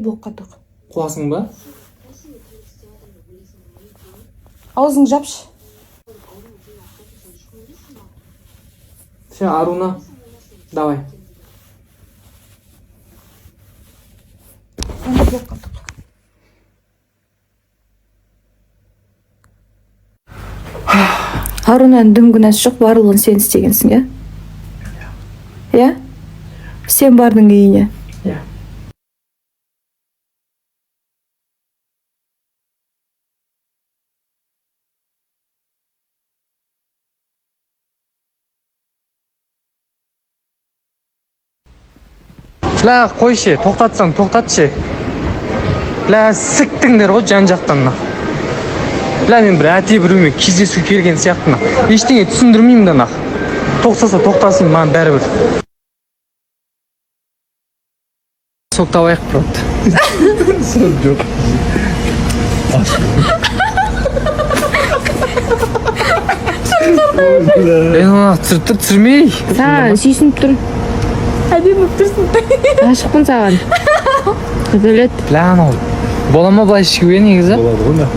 блокқа тық. Қуасың ба? Аузыңды жапшы. Все, Аруна. Давай. Онда блокқа тық. Арунаның дым күнәсі жоқ, барлығын сен істегенсің, иә? Иә? Сен бардың үйіне. Иә. Ла, қойшы, тоқтатсаң, тоқтатшы. Ла, сіктіңдер ғой жан-жақтан. Ла, мен бір әте біреумен кездесу келген сияқтына. Ештеңе түсіндірмеймін да нақ. Тоқтаса тоқтасын, маған бәрібір. Соттабайық, правда. Сот жоқ. Оны түсірмей. Саған сүйсініп тұр. Әдемі тұрсың. Ашықпын саған. Құділет. Ла, анау. Бола ма былай ішкіге негізі? Болады ғой, нақ.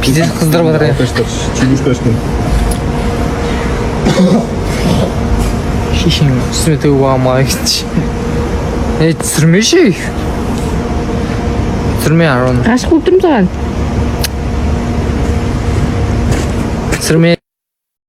Пиздец қыздырып отыр. Чебушкашкин. Шешең үстіме төгіп алғанға кетші. Түсірмеші. Түсірме, Арон. Ашық болып тұрмын саған. Түсірме.